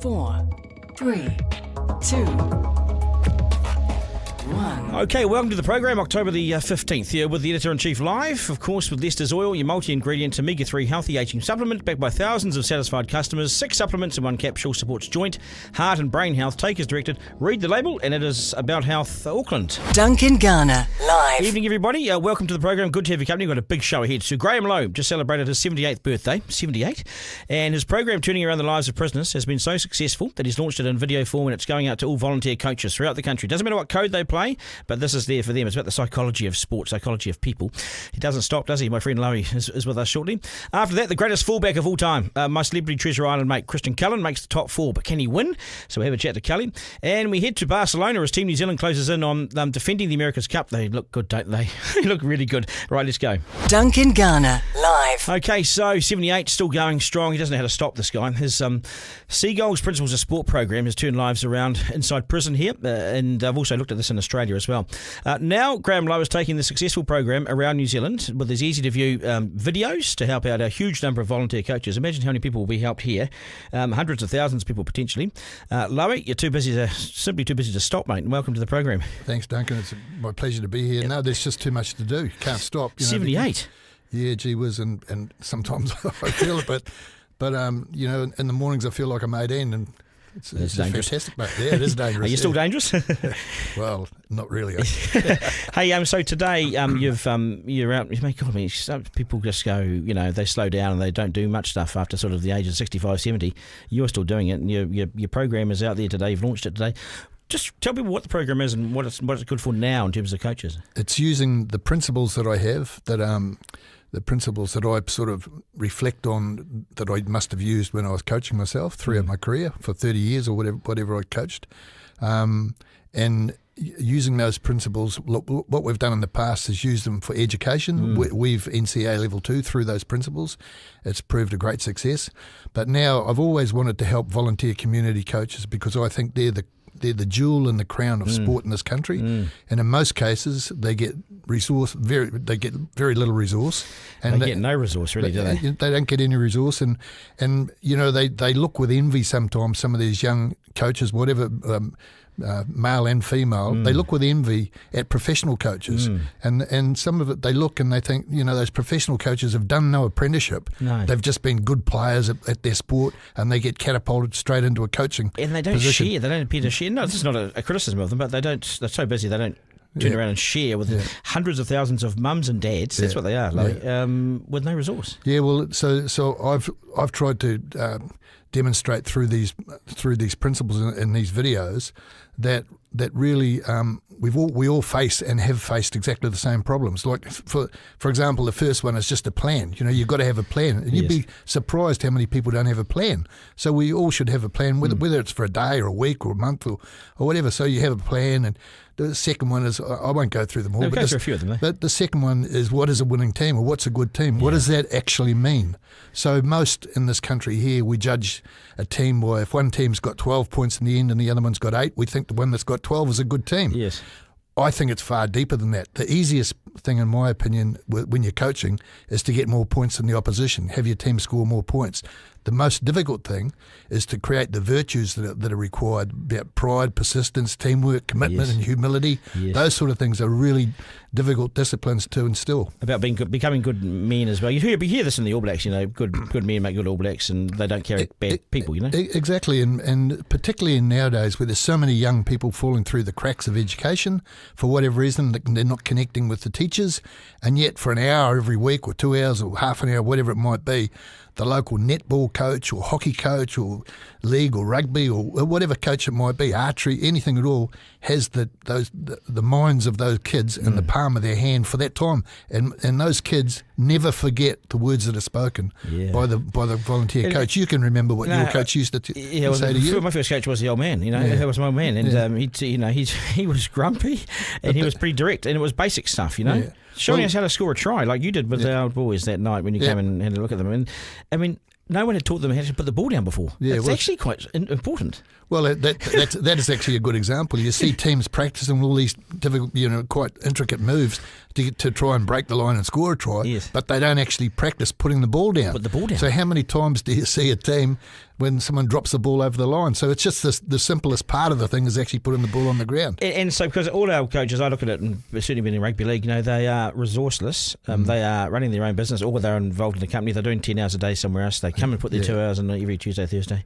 4, 3, 2, 1. Okay, welcome to the program, October the 15th, here with the Editor-in-Chief live, of course, with Lester's Oil, your multi-ingredient omega-3 healthy aging supplement, backed by thousands of satisfied customers. 6 supplements in 1 capsule, supports joint, heart and brain health. Take as directed, read the label, and it is About Health Auckland. Duncan, Garner, live. Evening, everybody. Welcome to the program. Good to have you company. We've got a big show ahead. So Graham Lowe just celebrated his 78th birthday, 78, and his program, Turning Around the Lives of Prisoners, has been so successful that he's launched it in video form, and it's going out to all volunteer coaches throughout the country. Doesn't matter what code they play, but this is there for them. It's about the psychology of sport, psychology of people. He doesn't stop, does he? My friend Lowe is with us shortly. After that, the greatest fullback of all time, my Celebrity Treasure Island mate, Christian Cullen, makes the top 4, but can he win? So we have a chat to Cully. And we head to Barcelona as Team New Zealand closes in on defending the America's Cup. They look good, don't they? They look really good. Right, let's go. Duncan, Garner, live. Okay, so 78, still going strong. He doesn't know how to stop, this guy. His Seagulls Principles of Sport program has turned lives around inside prison here, and I've also looked at this in Australia as well. Now, Graham Lowe is taking the successful program around New Zealand with his easy-to-view videos to help out a huge number of volunteer coaches. Imagine how many people will be helped here. Hundreds of thousands of people potentially. Lowe, you're simply too busy to stop, mate, and welcome to the program. Thanks, Duncan. It's my pleasure to be here. No, there's just too much to do. Can't stop. 78? Yeah, gee whiz, and sometimes I feel it, but in the mornings I feel like I'm 18, and it's dangerous. Fantastic, mate. Yeah, it is dangerous. Are you still dangerous? Well, not really. Hey, so today you're out. Some people just go, they slow down and they don't do much stuff after sort of the age of 65, 70. You're still doing it, and your program is out there today. You've launched it today. Just tell people what the program is and what it's good for now in terms of coaches. It's using the principles that I have, the principles that I sort of reflect on, that I must have used when I was coaching myself throughout my career for 30 years or whatever I coached. And using those principles, look, what we've done in the past is use them for education. We've NCA Level 2 through those principles. It's proved a great success. But now I've always wanted to help volunteer community coaches because I think they're the jewel in the crown of sport in this country, and in most cases they get very little resource, and they get no resource, really, do they? They don't get any resource, and they look with envy sometimes. Some of these young coaches, whatever. Male and female, they look with envy at professional coaches, and some of it they look and they think, those professional coaches have done no apprenticeship. No. They've just been good players at their sport, and they get catapulted straight into a coaching and they don't position. Share. They don't appear to share. No, this is not a criticism of them, but they don't. They're so busy they don't turn around and share with hundreds of thousands of mums and dads. That's what they are, with no resource. Yeah, well, so I've tried to demonstrate through these principles in these videos that really we all face and have faced exactly the same problems. Like for example, the first one is just a plan. You've got to have a plan, and you'd be surprised how many people don't have a plan. So we all should have a plan, whether it's for a day or a week or a month or whatever. So you have a plan, and the second one is, I won't go through them all. Go through a few of them. But the second one is, what is a winning team, or what's a good team? What does that actually mean? So most in this country here, we judge a team by if one team's got 12 points in the end and the other one's got 8, we think the one that's got 12 is a good team. Yes. I think it's far deeper than that. The easiest thing, in my opinion, when you're coaching is to get more points than the opposition, have your team score more points. The most difficult thing is to create the virtues that are required, about pride, persistence, teamwork, commitment and humility. Yes. Those sort of things are really difficult disciplines to instill. About becoming good men as well. You hear this in the All Blacks, good men make good All Blacks, and they don't carry bad people, Exactly, and particularly in nowadays where there's so many young people falling through the cracks of education for whatever reason, they're not connecting with the teachers, and yet for an hour every week or 2 hours or half an hour, whatever it might be, the local netball coach or hockey coach or league or rugby or whatever coach it might be, archery, anything at all, has the minds of those kids in the palm of their hand for that time, and those kids never forget the words that are spoken by the volunteer coach. You can remember what your coach used to say to you. My first coach was the old man. He was my old man, and he was grumpy and he was pretty direct, and it was basic stuff, showing us how to score a try, like you did with our boys that night when you came and had a look at them. And I mean, no one had taught them how to put the ball down before. It's actually quite important. Well, that is actually a good example. You see teams practicing all these difficult, quite intricate moves to try and break the line and score a try, but they don't actually practice putting the ball down. Put the ball down. So how many times do you see a team when someone drops the ball over the line. So it's just the simplest part of the thing is actually putting the ball on the ground. And so, because all our coaches, I look at it, and certainly been in rugby league, they are resourceless. They are running their own business, or they're involved in the company. They're doing 10 hours a day somewhere else. They come and put their 2 hours in every Tuesday, Thursday.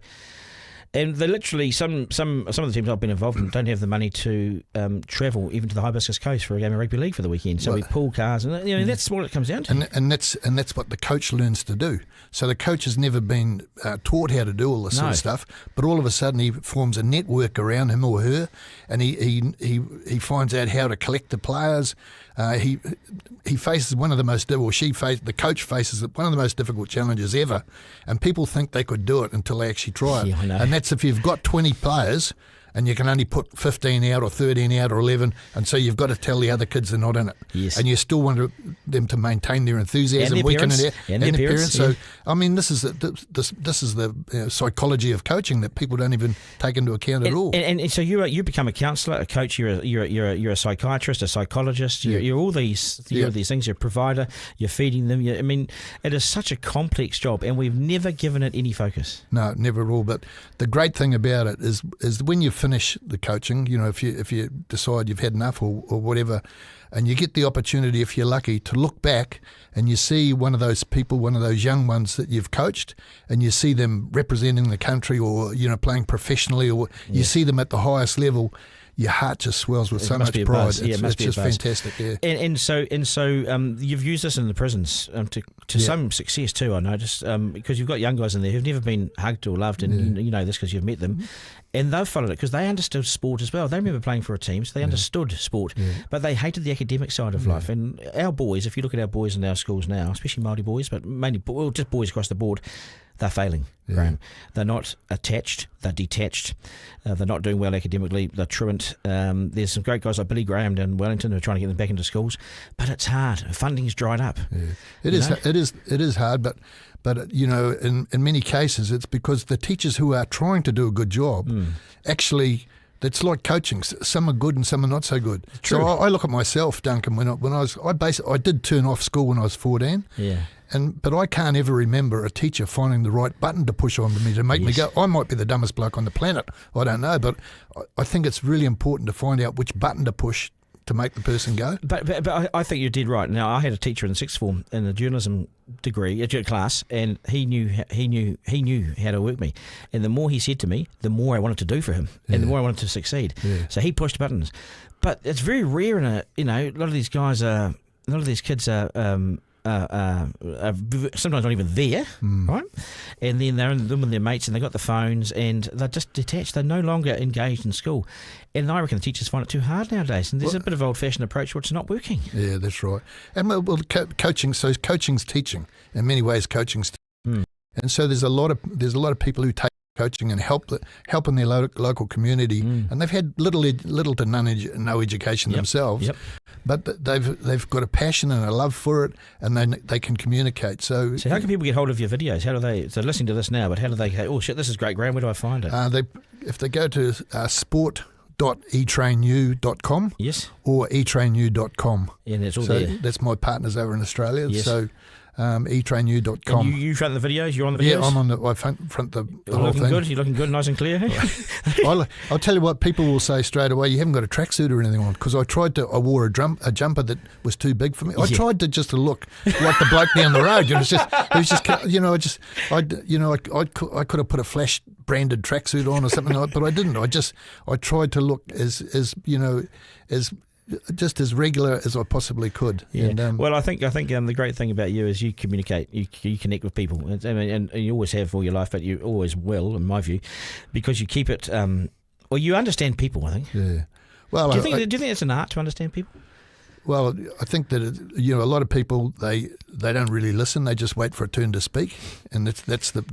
And they literally, some of the teams I've been involved in don't have the money to travel even to the Hibiscus Coast for a game of rugby league for the weekend. So we pull cars, and that's what it comes down to. And that's what the coach learns to do. So the coach has never been taught how to do all this sort of stuff, but all of a sudden he forms a network around him or her, and he finds out how to collect the players. He faces one of the most, or the coach faces one of the most difficult challenges ever, and people think they could do it until they actually try it. Yeah, I know. And that's if you've got 20 players and you can only put 15 out or 13 out or 11, and so you've got to tell the other kids they're not in it. Yes. And you still want them to maintain their enthusiasm and week in their and out. And their parents. So, I mean, this is the psychology of coaching that people don't even take into account at all. And so you become a counsellor, a coach. You're a psychiatrist, a psychologist. You're all these these things. You're a provider. You're feeding them. I mean, it is such a complex job, and we've never given it any focus. No, never at all. But the great thing about it is when you finish the coaching, if you decide you've had enough or whatever, and you get the opportunity, if you're lucky, to look back and you see one of those people, one of those young ones that you've coached, and you see them representing the country or playing professionally, or you see them at the highest level, your heart just swells with so much pride. It's just fantastic. Yeah. And so you've used this in the prisons to some success too. I noticed because you've got young guys in there who've never been hugged or loved, and you know this because you've met them, and they've followed it because they understood sport as well. They remember playing for a team, so they understood sport, but they hated the academic side of life. And our boys, if you look at our boys in our schools now, especially Māori boys, but mainly just boys across the board, they're failing, Graham. They're not attached, they're detached, they're not doing well academically, they're truant. There's some great guys like Billy Graham down in Wellington who are trying to get them back into schools, but it's hard. Funding's dried up. Yeah. It is hard, but in many cases it's because the teachers who are trying to do a good job actually. It's like coaching. Some are good and some are not so good. True. So I look at myself, Duncan. I did turn off school when I was 14. Yeah. But I can't ever remember a teacher finding the right button to push on me to make me go. I might be the dumbest bloke on the planet. I don't know, but I think it's really important to find out which button to push to make the person go. But I think you did right. Now I had a teacher in sixth form in a journalism degree class, and he knew how to work me. And the more he said to me, the more I wanted to do for him, and the more I wanted to succeed. Yeah. So he pushed buttons. But it's very rare a lot of these kids are sometimes not even there, right? And then they're in them with their mates, and they got the phones, and they're just detached. They're no longer engaged in school. And I reckon the teachers find it too hard nowadays. And there's a bit of old-fashioned approach where it's not working. Yeah, that's right. And coaching. So coaching's teaching. In many ways, coaching's teaching. And so there's a lot of people who take coaching and help in their local community, and they've had little to no education themselves. Yep. But they've got a passion and a love for it, and they can communicate. So how can people get hold of your videos? How do they? So listening to this now, but how do they go? Oh shit, this is great, Graham. Where do I find it? If they go to sport.etrainu.com or etrainu.com. And it's all there. That's my partners over in Australia. Yes. So etrainu.com. You front the videos? You're on the videos? Yeah, I'm on I front the whole thing. You're looking good, nice and clear. I'll tell you what, people will say straight away, you haven't got a tracksuit or anything on, because I wore a jumper that was too big for me. I tried to just look like the bloke down the road. I could have put a Flash branded tracksuit on or something like that, but I didn't. I tried to look as just as regular as I possibly could. Yeah. And, I think the great thing about you is you communicate, you connect with people, and you always have all your life, but you always will, in my view, because you keep it. You understand people. I think. Yeah. Well, do you think it's an art to understand people? Well, I think that a lot of people they don't really listen. They just wait for a turn to speak, and that's the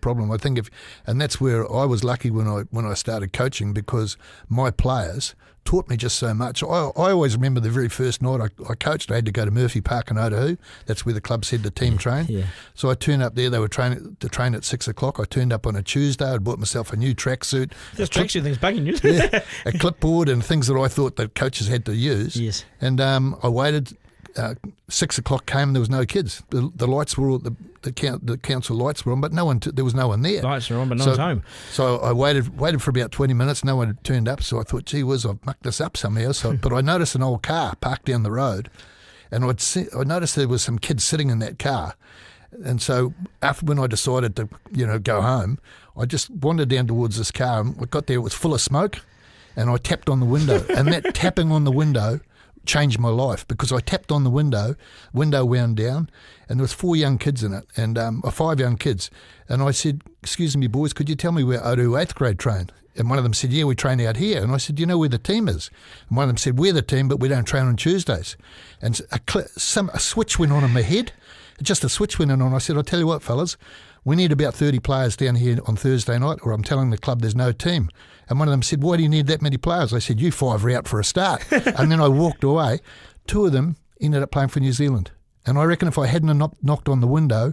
problem. I think and that's where I was lucky when I started coaching, because my players taught me just so much. I always remember the very first night I coached. I had to go to Murphy Park in Otahu. That's where the club said the team train. Yeah. So I turned up there. They were training at 6 o'clock. I turned up on a Tuesday. I'd bought myself a new tracksuit. This tracksuit thing's bugging you. A clipboard and things that I thought that coaches had to use. Yes. And I waited. 6 o'clock came, there was no kids. The lights were all, the council lights were on, but there was no one there. Lights are on, but no one's home. So I waited for about 20 minutes. No one had turned up. So I thought, gee whiz, I've mucked this up somehow. But I noticed an old car parked down the road, and I noticed there was some kids sitting in that car. And so when I decided to, go home, I just wandered down towards this car, and I got there, it was full of smoke, and I tapped on the window. And that tapping on the window changed my life, because I tapped on the window wound down, and there was 4 young kids in it, and 5 young kids. And I said, excuse me, boys, could you tell me where Odu 8th grade train? And one of them said, yeah, we train out here. And I said, do you know where the team is? And one of them said, we're the team, but we don't train on Tuesdays. And a switch went on in my head. Just a switch went on. I said, I'll tell you what, fellas, we need about 30 players down here on Thursday night, or I'm telling the club there's no team. And one of them said, why do you need that many players? I said, you 5 are out for a start. And then I walked away. 2 of them ended up playing for New Zealand. And I reckon if I hadn't knocked on the window,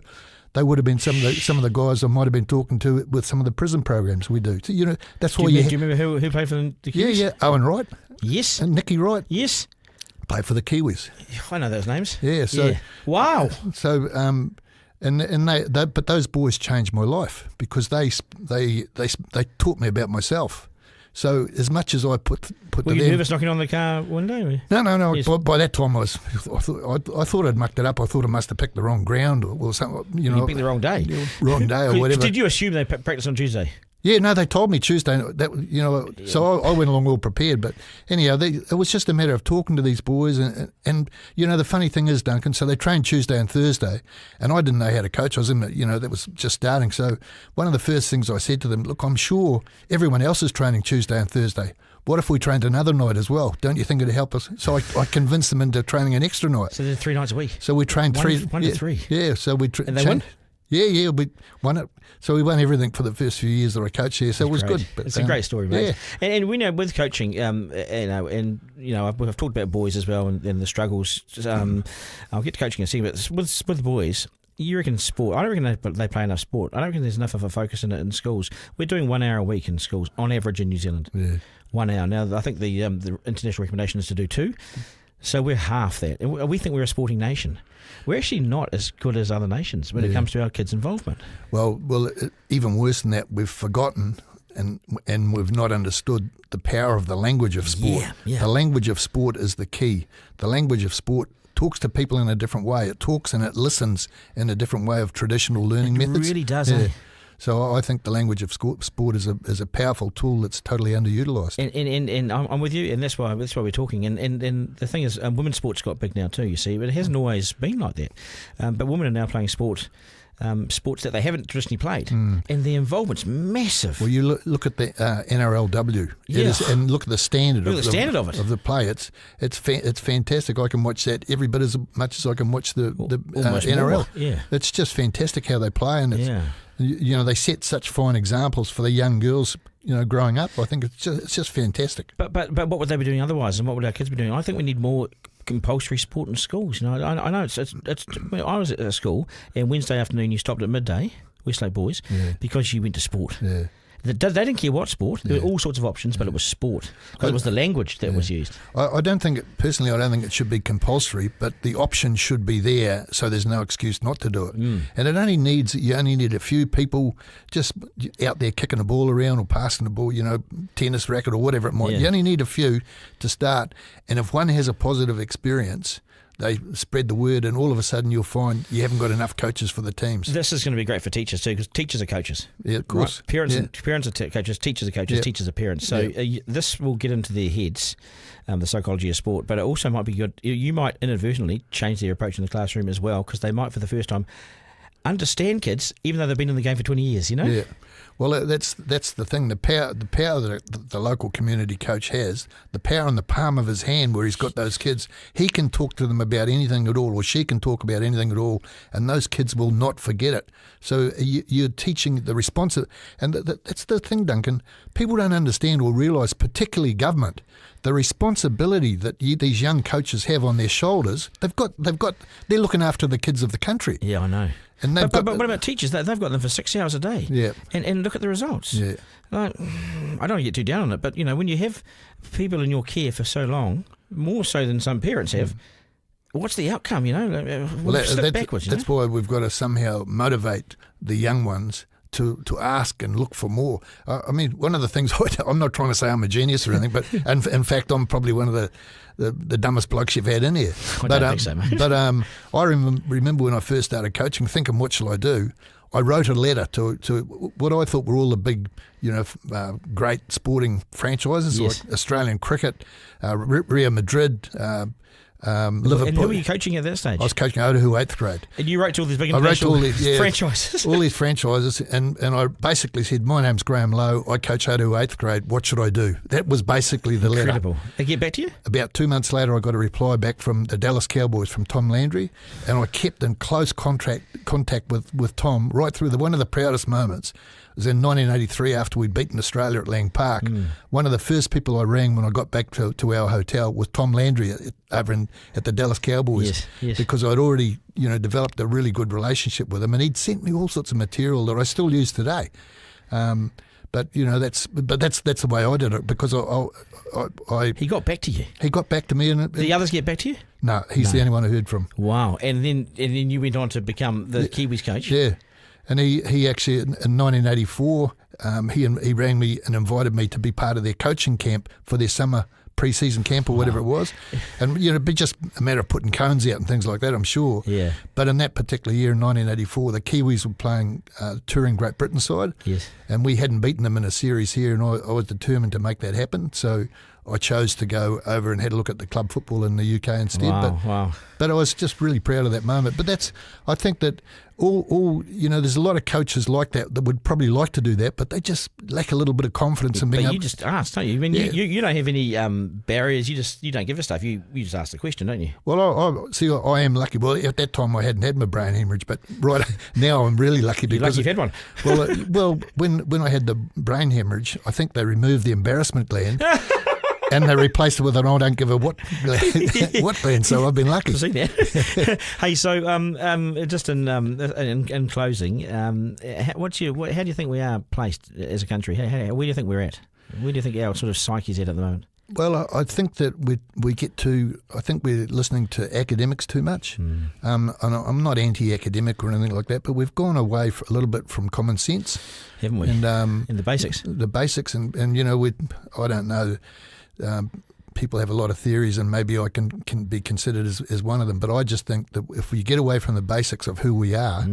they would have been some of the guys I might have been talking to with some of the prison programs we do. So, that's why do you remember who played for the Kiwis? Yeah, Owen Wright. Yes. And Nicky Wright. Yes. Played for the Kiwis. I know those names. Yeah. So wow. So but those boys changed my life, because they taught me about myself. So as much as I put were you nervous knocking on the car window? No. Yes. By that time I thought I'd mucked it up. I thought I must have picked the wrong ground or something. You picked the wrong day. Wrong day or whatever. Did you assume they practice on Tuesday? Yeah, no, they told me Tuesday. So I went along well prepared. But anyhow, it was just a matter of talking to these boys. And the funny thing is, Duncan, so they trained Tuesday and Thursday, and I didn't know how to coach. I was in that was just starting. So one of the first things I said to them, look, I'm sure everyone else is training Tuesday and Thursday. What if we trained another night as well? Don't you think it'd help us? So I convinced them into training an extra night. So they're 3 nights a week? So we trained one to 3? Yeah, so we and they won? Yeah, we won it. So we won everything for the first few years that I coached here. So it was good. But, it's a great story, mate. Yeah. And we know with coaching, I've talked about boys as well and the struggles. I'll get to coaching in a second, but with boys, you reckon sport? I don't reckon they play enough sport. I don't reckon there's enough of a focus in it in schools. We're doing 1 hour a week in schools on average in New Zealand. Yeah. 1 hour. Now I think the international recommendation is to do 2. So we're half that. And we think we're a sporting nation. We're actually not as good as other nations when it comes to our kids' involvement. Well, even worse than that, we've forgotten and we've not understood the power of the language of sport. Yeah. The language of sport is the key. The language of sport talks to people in a different way. It talks and it listens in a different way of traditional learning methods. It really does, eh? So I think the language of sport is a powerful tool that's totally underutilised. And I'm with you, and that's why we're talking. And the thing is, women's sports got big now too. You see, but it hasn't always been like that. But women are now playing sports that they haven't traditionally played, and the involvement's massive. Well, you look at the NRLW, and look at the standard of the play. It's fantastic. I can watch that every bit as much as I can watch the NRL. More. Yeah, it's just fantastic how they play, and they set such fine examples for the young girls. Growing up, I think it's just fantastic. But what would they be doing otherwise, and what would our kids be doing? I think we need more compulsory sport in schools. I know it's I was at a school, and Wednesday afternoon you stopped at midday, Westlake boys, because you went to sport. Yeah. They didn't care what sport. There were all sorts of options, but it was sport. Because it was the language that was used. I don't think it should be compulsory, but the option should be there, so there's no excuse not to do it. And you only need a few people just out there kicking a ball around or passing the ball, tennis racket or whatever it might. You only need a few to start. And if one has a positive experience, they spread the word, and all of a sudden you'll find you haven't got enough coaches for the teams. This is going to be great for teachers too, because teachers are coaches. Yeah, of course. Right? Parents are coaches, teachers are coaches, teachers are parents. So this will get into their heads, the psychology of sport, but it also might be good. You might inadvertently change their approach in the classroom as well, because they might for the first time understand kids, even though they've been in the game for 20 years, Yeah. Well, that's the thing. The power that the local community coach has, the power in the palm of his hand, where he's got those kids. He can talk to them about anything at all, or she can talk about anything at all, and those kids will not forget it. So you're teaching the response, and that's the thing, Duncan. People don't understand or realise, particularly government, the responsibility that these young coaches have on their shoulders. They're looking after the kids of the country. Yeah, I know. And but what about teachers? They've got them for 6 hours a day. Yeah. And look at the results. Yeah. I don't want to get too down on it, but when you have people in your care for so long, more so than some parents have, what's the outcome? Well, We'll slip backwards. that's why we've got to somehow motivate the young ones to ask and look for more. I mean, one of the things, I'm not trying to say I'm a genius or anything, but in fact, I'm probably one of the dumbest blokes you've had in here. I don't think so, mate. But I remember when I first started coaching, thinking, what shall I do? I wrote a letter to what I thought were all the big, great sporting franchises, Yes. like Australian cricket, Real Madrid, Liverpool. And who were you coaching at that stage? I was coaching Otahu 8th grade. And you wrote to all these big I wrote to international all these, franchises. all these franchises, and I basically said, my name's Graham Lowe, I coach Otahu 8th grade, what should I do? That was basically the letter. Incredible. They get back to you? About 2 months later, I got a reply back from the Dallas Cowboys, from Tom Landry, and I kept in close contact with Tom right through one of the proudest moments. It was in 1983 after we'd beaten Australia at Lang Park. One of the first people I rang when I got back to our hotel was Tom Landry over at the Dallas Cowboys, Yes. because I'd already developed a really good relationship with him, and he'd sent me all sorts of material that I still use today. But that's the way I did it, because He got back to you. he got back to me, and Did the others get back to you? no, he's the only one I heard from. Wow. And then you went on to become the Kiwis coach? Yeah, and he actually in 1984 he rang me and invited me to be part of their coaching camp for their summer pre-season camp or whatever it was, and it'd be just a matter of putting cones out and things like that, I'm sure. Yeah. But in that particular year in 1984, the Kiwis were playing touring Great Britain side, Yes. and we hadn't beaten them in a series here, and I was determined to make that happen. So I chose to go over and had a look at the club football in the UK instead. Wow. But I was just really proud of that moment. But I think that all there's a lot of coaches like that would probably like to do that, but they just lack a little bit of confidence in being But able. you just ask, don't you? I mean, you don't have any barriers. You don't give us stuff. You just ask the question, don't you? Well, I am lucky. Well, at that time I hadn't had my brain hemorrhage, but right now I'm really lucky You're because lucky you've had one. well, when I had the brain hemorrhage, I think they removed the embarrassment gland. And they replaced it with an I don't give a what gland, so I've been lucky. I've seen that. Hey, so just in closing, how do you think we are placed as a country? Where do you think we're at? Where do you think our sort of psyche's at the moment? Well, I think that I think we're listening to academics too much. And I'm not anti-academic or anything like that, but we've gone away a little bit from common sense. Haven't we? And in the basics. The basics, and I don't know. People have a lot of theories, and maybe I can be considered as one of them. But I just think that if we get away from the basics of who we are,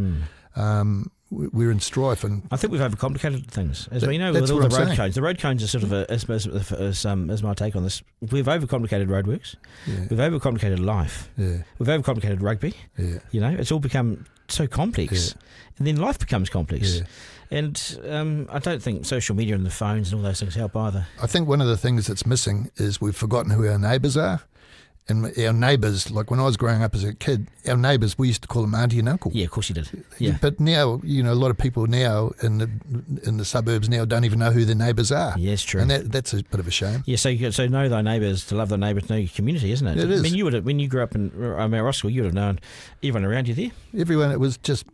we're in strife. And I think we've overcomplicated things, as we know that's with all what the I'm road saying. codes. The road codes are sort of as my take on this. We've overcomplicated roadworks. Yeah. We've overcomplicated life. Yeah. We've overcomplicated rugby. Yeah. It's all become so complex, and then life becomes complex. Yeah. And I don't think social media and the phones and all those things help either. I think one of the things that's missing is we've forgotten who our neighbours are. And our neighbours, like when I was growing up as a kid, our neighbours, we used to call them auntie and uncle. Yeah, of course you did. Yeah. But now, a lot of people now in the suburbs now don't even know who their neighbours are. Yes, true. And that's a bit of a shame. Yeah, so know thy neighbours, to love thy neighbour, to know your community, isn't it? It is. I mean, you would have, when you grew up in Rossville, you would have known everyone around you there. Everyone, it was just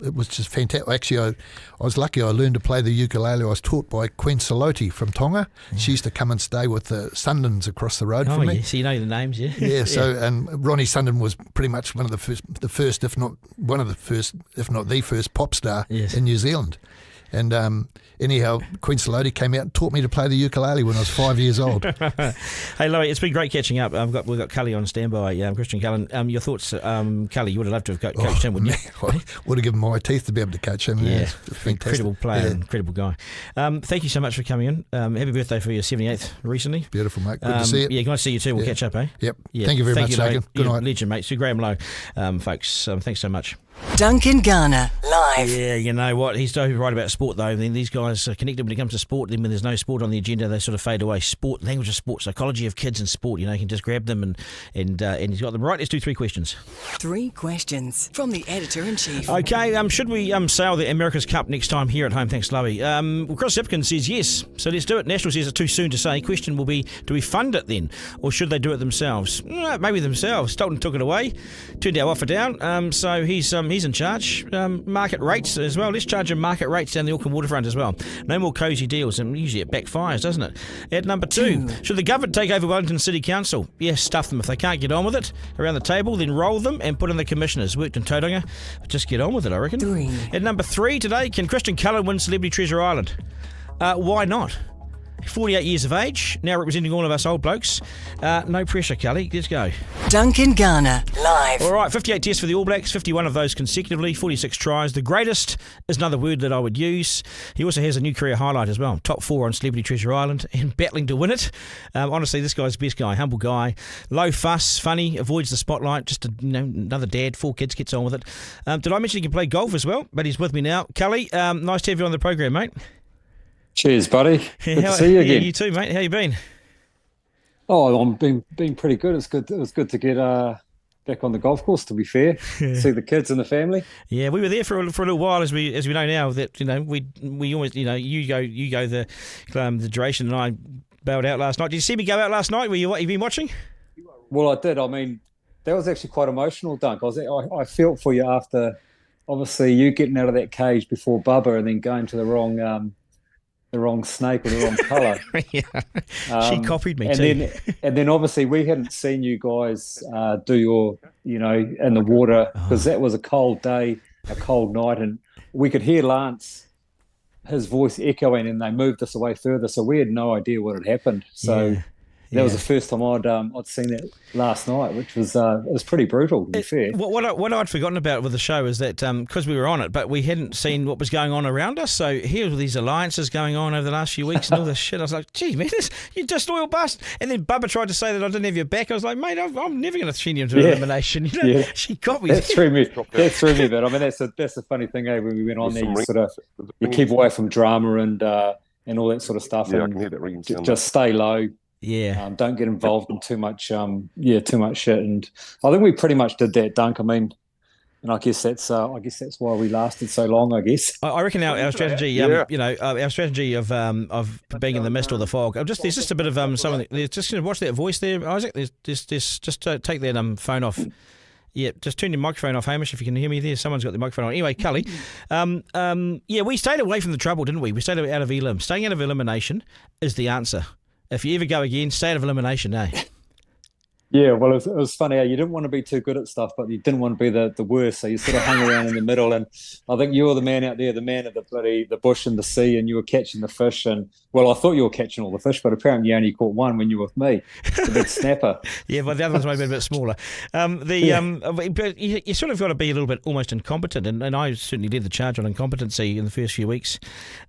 fantastic. Actually, I was lucky. I learned to play the ukulele. I was taught by Queen Saloti from Tonga. She used to come and stay with the Sundans across the road from me. Yeah, so you know the names, yeah? Yeah, so and Ronnie Sundin was pretty much one of the first, if not one of the first, if not the first pop star in New Zealand. And anyhow, Queen Saloti came out and taught me to play the ukulele when I was 5 years old. Hey, Lowe, it's been great catching up. We've got Cully on standby, Christian Cullen. Your thoughts, Cully? You would have loved to have coached him, wouldn't you? I would have given my teeth to be able to coach him. Yeah, fantastic. Incredible player, incredible guy. Thank you so much for coming in. Happy birthday for your 78th recently. Beautiful, mate. Good to see you. Yeah, nice to see you too. We'll catch up, eh? Yep. Yeah. Thank you very much, Duncan. Good night. Legend, mate. So Graham Lowe, folks. Thanks so much. Duncan Garner, live. Yeah, you know what? He's so right about sport, though. Then these guys are connected when it comes to sport. Then when there's no sport on the agenda, they sort of fade away. Sport, language of sport, psychology of kids and sport. You can just grab them and he's got them right. Let's do 3 questions. 3 questions from the editor-in-chief. Okay, should we sail the America's Cup next time here at home? Thanks, Lowe. Chris Ipkin says yes, so let's do it. National says it's too soon to say. Question will be, do we fund it then, or should they do it themselves? Maybe themselves. Stolton took it away, turned our offer down. So he's He's in charge. Market rates as well. Let's charge him market rates down the Auckland waterfront as well. No more cosy deals, and usually it backfires, doesn't it? At number 2, should the government take over Wellington City Council? Yes, stuff them. If they can't get on with it around the table, then roll them and put in the commissioners. Worked in Tauranga. Just get on with it, I reckon. 3. At number 3 today, can Christian Cullen win Celebrity Treasure Island? Why not? 48 years of age, now representing all of us old blokes. No pressure, Kelly. Let's go. Duncan, Garner, live. All right, 58 tests for the All Blacks, 51 of those consecutively, 46 tries. The greatest is another word that I would use. He also has a new career highlight as well. Top 4 on Celebrity Treasure Island and battling to win it. Honestly, this guy's the best guy. Humble guy. Low fuss, funny, avoids the spotlight. Just another dad, 4 kids, gets on with it. Did I mention he can play golf as well? But he's with me now. Kelly, nice to have you on the program, mate. Cheers, buddy. Good to see you again. Yeah, you too, mate. How you been? Oh, I'm been pretty good. It was good to get back on the golf course. To be fair, see the kids and the family. Yeah, we were there for a little while, as we know now. That we always you go the duration, and I bailed out last night. Did you see me go out last night? Have you been watching? Well, I did. I mean, that was actually quite emotional, Dunk. I felt for you after, obviously, you getting out of that cage before Bubba and then going to the wrong snake or the wrong colour. Yeah. She copied me too. And then obviously we hadn't seen you guys do your, in the water, because that was a cold day, a cold night, and we could hear Lance, his voice echoing, and they moved us away further, so we had no idea what had happened. So that was the first time I'd seen that last night, which was it was pretty brutal, to be fair. What I'd forgotten about with the show is that because we were on it, but we hadn't seen what was going on around us. So here were these alliances going on over the last few weeks and all this shit. I was like, gee, man, you disloyal bastard. And then Bubba tried to say that I didn't have your back. I was like, mate, I'm never going to send you into elimination. She got me. That threw me. But I mean, that's a funny thing. When we went on there, you keep away from drama and all that sort of stuff, and I can hear that ringing sound. Just stay low. Yeah. Don't get involved in too much shit. And I think we pretty much did that, Dunk. I mean, and I guess that's why we lasted so long, I guess. I reckon our strategy, our strategy of being in the mist or the fog. There's just a bit of something. Just going to watch that voice there, Isaac. Just take that phone off. Yeah, just turn your microphone off, Hamish, if you can hear me there. Someone's got the microphone on. Anyway, Cully, we stayed away from the trouble, didn't we? We stayed out of elim. Staying out of elimination is the answer. If you ever go again, stay out of elimination, eh? Yeah, well, it was funny. You didn't want to be too good at stuff, but you didn't want to be the worst. So you sort of hung around in the middle. And I think you were the man out there, the man of the bush and the sea, and you were catching the fish. And, well, I thought you were catching all the fish, but apparently you only caught one when you were with me. It's a big snapper. Yeah, but the other ones might have been a bit smaller. But you sort of got to be a little bit almost incompetent. And I certainly led the charge on incompetency in the first few weeks.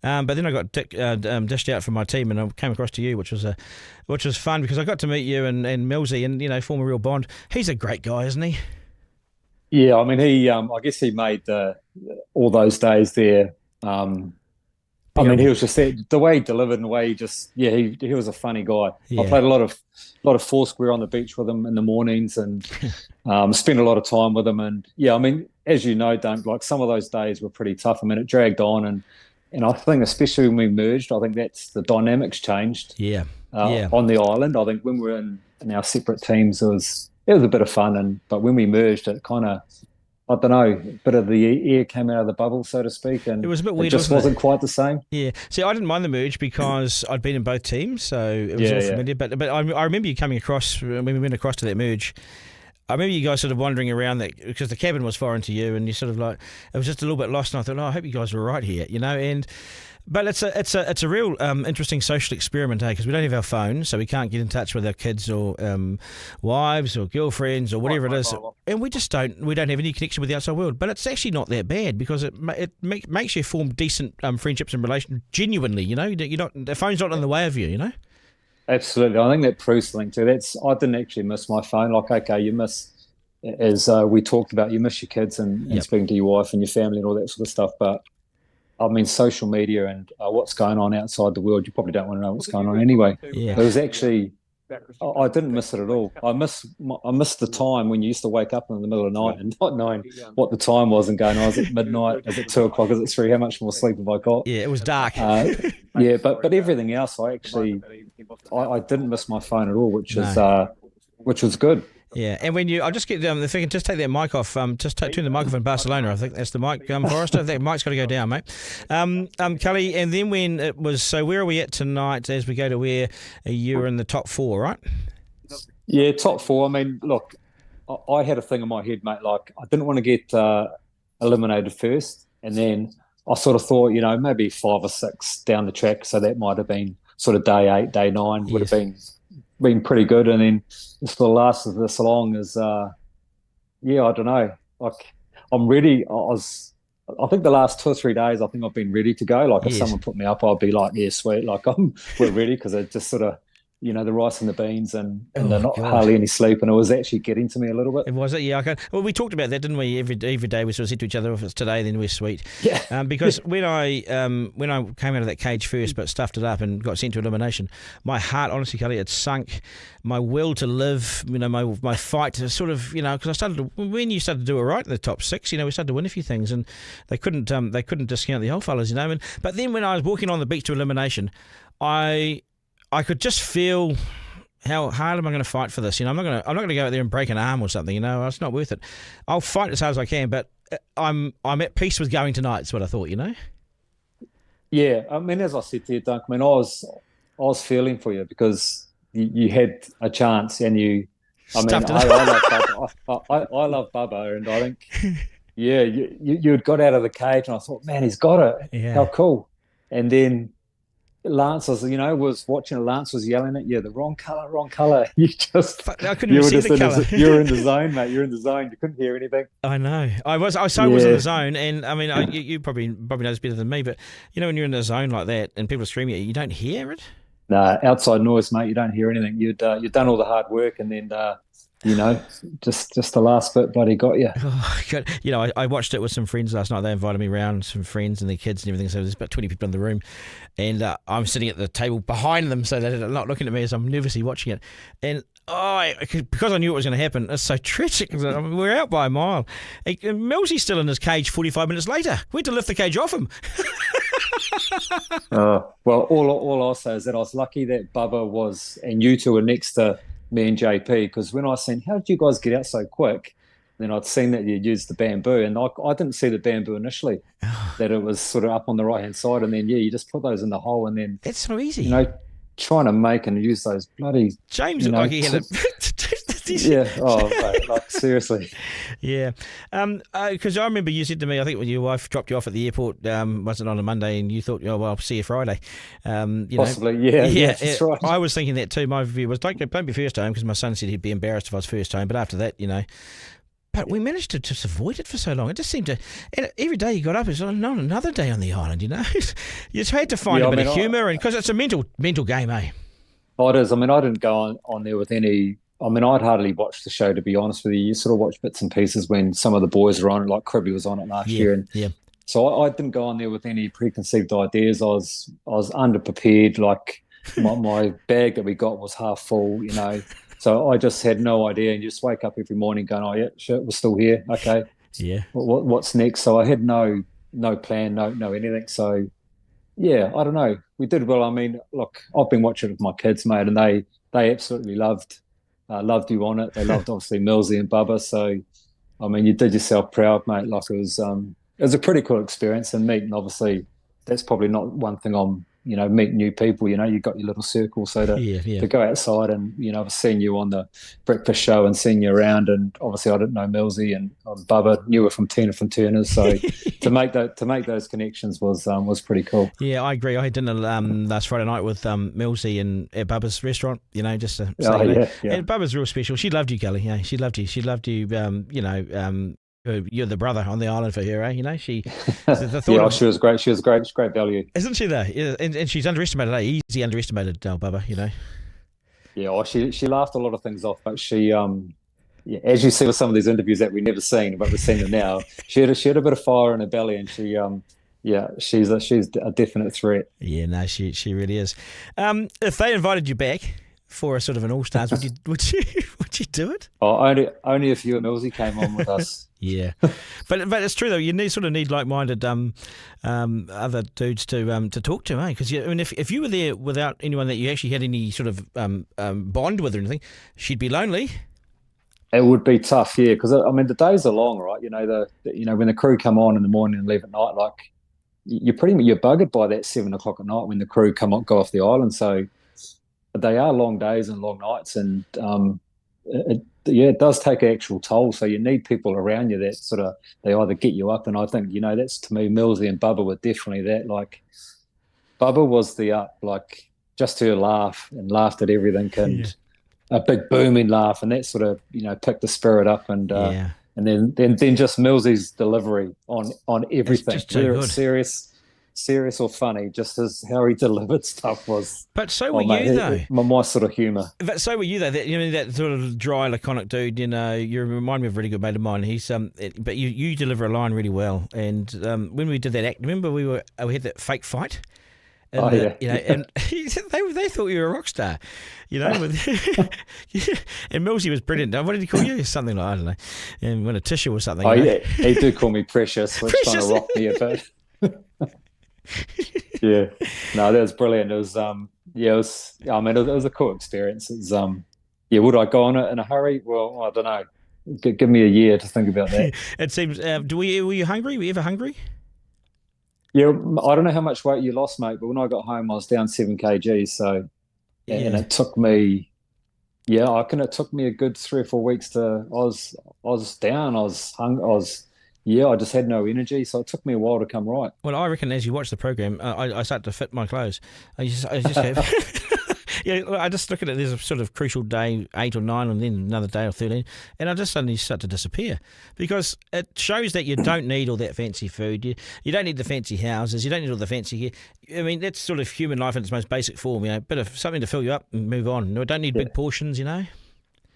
But then I got dished out from my team, and I came across to you, which was fun because I got to meet you and Millsy and form a real bond. He's a great guy, isn't he? Yeah, I mean, I guess he made all those days there. I mean, he was just the way he delivered and the way he was a funny guy. Yeah. I played a lot of foursquare on the beach with him in the mornings and spent a lot of time with him. And yeah, I mean, as you know, Dunk, like some of those days were pretty tough. I mean, it dragged on and I think especially when we merged, I think that's the dynamics changed. Yeah. On the island. I think when we were in our separate teams, it was a bit of fun, but when we merged, it kind of, I don't know, a bit of the air came out of the bubble, so to speak, and it was a bit weird. It just wasn't quite the same. Yeah. See, I didn't mind the merge because I'd been in both teams, so it was all familiar. But I remember you coming across when we went across to that merge. I remember you guys sort of wandering around that because the cabin was foreign to you, and you sort of like it was just a little bit lost. And I thought, I hope you guys were right here, But it's a real interesting social experiment, because we don't have our phones, so we can't get in touch with our kids or wives or girlfriends or whatever it is, and we don't have any connection with the outside world. But it's actually not that bad because it makes you form decent friendships and relations genuinely. The phone's not in the way of you. Absolutely, I think that proves something too. I didn't actually miss my phone. Like, okay, you miss, as we talked about, you miss your kids and speaking to your wife and your family and all that sort of stuff, but I mean, social media and what's going on outside the world, you probably don't want to know what's going on anyway. Yeah. It was actually, I didn't miss it at all. I missed the time when you used to wake up in the middle of the night and not knowing what the time was and going, is it midnight? Is it 2 o'clock? Is it 3? How much more sleep have I got? Yeah, it was dark. But everything else, I didn't miss my phone at all, which was good. Yeah, and when I'll just get if you can just take that mic off, turn the mic off in Barcelona. I think that's the mic, Forrester. That mic's got to go down, mate. Kelly, and then when it was, so where are we at tonight as we go to where you're in the top 4, right? Yeah, top 4. I mean, look, I had a thing in my head, mate. Like, I didn't want to get eliminated first, and then I sort of thought, maybe 5 or 6 down the track. So that might have been sort of day 8, day 9 would have been pretty good. And then just for the last of this long is, I don't know. Like, I'm ready. I think the last 2 or 3 days, I think I've been ready to go. Like, if someone put me up, I'd be like, yeah, sweet. Like, we're ready, because it just sort of, the rice and the beans, and they're not hardly any sleep, and it was actually getting to me a little bit. It was it, yeah. Okay. Well, we talked about that, didn't we? Every day we sort of said to each other, if it's today, then we're sweet. Yeah. Because when I came out of that cage first, but stuffed it up and got sent to elimination, my heart, honestly, Kelly, it sunk. My will to live, my fight to sort of, because when you started to do it right in the top 6, we started to win a few things, and they couldn't discount the old fellas, But then when I was walking on the beach to elimination, I could just feel how hard am I going to fight for this? I'm not going to go out there and break an arm or something. It's not worth it. I'll fight as hard as I can, but I'm at peace with going tonight. That's what I thought. Yeah, I mean, as I said to you, Duncan, I was feeling for you, because you had a chance, and I love Bubba, and I think you had got out of the cage, and I thought, man, he's got it. Yeah. How cool! And then Lance was watching it. Lance was yelling at you, the wrong colour. I couldn't even see the colour. You were in the zone, mate. You're in the zone. You couldn't hear anything. I know. I was in the zone, and I mean, you probably know this better than me, but when you're in the zone like that and people are screaming at you, you don't hear it. Nah, outside noise, mate. You don't hear anything. You've done all the hard work, and then just the last bit bloody got you. Oh, God. I watched it with some friends last night. They invited me around, some friends and their kids and everything. So there's about 20 people in the room, and I'm sitting at the table behind them, so they're not looking at me as I'm nervously watching it. And because I knew it was going to happen, it's so tragic. We're out by a mile. Millsy's still in his cage 45 minutes later. We had to lift the cage off him. Well, all I'll say is that I was lucky that Bubba and you two were next to me and JP, because when I seen, how did you guys get out so quick? Then I'd seen that you'd used the bamboo, and I didn't see the bamboo initially, that it was sort of up on the right hand side, and then you just put those in the hole, and then it's so easy, trying to make and use those bloody James looked like he had yeah. Oh, mate, like seriously. Yeah. Because I remember you said to me, I think when your wife dropped you off at the airport, wasn't on a Monday, and you thought, I'll see you Friday. Possibly, yeah. That's right. I was thinking that too. My view was, don't be first home, because my son said he'd be embarrassed if I was first home. But after that, But we managed to just avoid it for so long. It just seemed to... And every day you got up, it's not another day on the island, You just had to find a bit of humour, and because it's a mental game, eh? Oh, it is. I mean, I didn't go on there with any... I mean, I'd hardly watched the show, to be honest with you. You sort of watch bits and pieces when some of the boys were on it, like Cribby was on it last year. And so I didn't go on there with any preconceived ideas. I was underprepared. Like, my bag that we got was half full, So I just had no idea, and you just wake up every morning going, oh, yeah, shit, we're still here. Okay. Yeah. What's next? So I had no plan, no anything. So, yeah, I don't know. We did well. I mean, look, I've been watching it with my kids, mate, and they absolutely loved you on it. They loved, obviously, Millsy and Bubba. So, I mean, you did yourself proud, mate. Like, it was a pretty cool experience, and meeting, obviously, that's probably not one thing I'm, meet new people, you got your little circle. So to go outside and, I've seen you on the breakfast show and seen you around, and obviously I didn't know Millsy and Bubba, knew her from Tina from Turner's. So to make those connections was pretty cool. Yeah, I agree. I had dinner last Friday night with Millsy at Bubba's restaurant, just to say, and Bubba's real special. She loved you, Kelly. Yeah, she loved you. She loved you, you're the brother on the island for her, eh? She she was great. She was great. She's great value, isn't she? Though, yeah, and she's underestimated. Easy underestimated, Bubba. Yeah, well, she laughed a lot of things off, but she, as you see with some of these interviews that we've never seen, but we've seen them now. She had a bit of fire in her belly, and she, she's a definite threat. Yeah, no, she really is. If they invited you back for a sort of an all stars, would you do it? Oh, only if you and Millsy came on with us. Yeah, but it's true though. You need like-minded other dudes to talk to, eh? Because if you were there without anyone that you actually had any sort of bond with or anything, she'd be lonely. It would be tough, yeah, because I mean the days are long, right? When the crew come on in the morning and leave at night, like you're buggered by that 7 o'clock at night when the crew go off the island. So they are long days and long nights, and it does take an actual toll. So you need people around you that sort of they either get you up, and I think that's to me Millsy and Bubba were definitely that. Like Bubba was the up, like just to laugh and laughed at everything and. A big booming laugh, and that sort of picked the spirit up, and then just Millsy's delivery on everything, whether it's serious or funny, just as how he delivered stuff was. But so were you though. My sort of humour. But so were you though. That sort of dry, laconic dude. You remind me of a really good mate of mine. He's but you deliver a line really well. And when we did that act, remember we had that fake fight. And, and they thought you were a rock star, and Millsy was brilliant. What did he call you? Something like, I don't know, and when a tissue or something. Oh, yeah, he did call me Precious, which kind of rocked me a bit. Yeah, no, that was brilliant. It was, it was a cool experience. It was, would I go on it in a hurry? Well, I don't know. Give me a year to think about that. It seems. Were you hungry? Were you ever hungry? Yeah, I don't know how much weight you lost, mate, but when I got home, I was down 7 kg. So, and it took me, I reckon it took me a good 3 or 4 weeks I was down, I was hungry, I just had no energy. So it took me a while to come right. Well, I reckon as you watch the program, I started to fit my clothes. I just I just look at it. There's a sort of crucial day, 8 or 9, and then another day or 13, and I just suddenly start to disappear because it shows that you don't need all that fancy food. You don't need the fancy houses. You don't need all the fancy gear. I mean, that's sort of human life in its most basic form. Bit of something to fill you up and move on. I don't need big portions.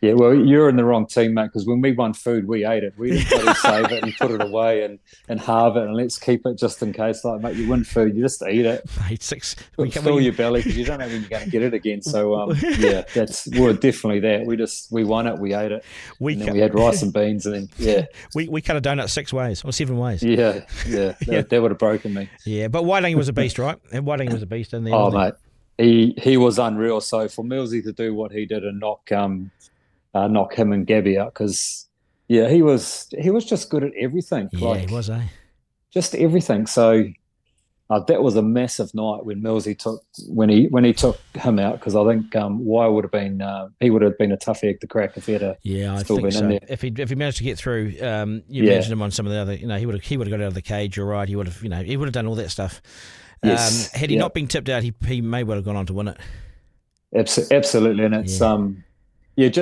Yeah, well, you're in the wrong team, mate, because when we won food, we ate it. We didn't try to save it and put it away and halve it and let's keep it just in case. Like, mate, you win food, you just eat it. Fill your belly because you don't know when you're going to get it again. So, we're definitely that. We won it, we ate it, and then we had rice and beans, and then, We cut a donut 6 ways or 7 ways. Yeah. That would have broken me. Yeah, but Whiting was a beast, right? And Whiting was a beast in the end. Oh, mate, he was unreal. So for Millsy to do what he did and knock him and Gabby out because he was just good at everything. He was, just everything. So that was a massive night when Millsy when he took him out because I think Wire would have been he would have been a tough egg to crack if he had still been in there. If he managed to get through, you mentioned him on some of the other, he would have got out of the cage. You're right. He would have done all that stuff. Yes. Had he not been tipped out, he may well have gone on to win it. Absolutely, and it's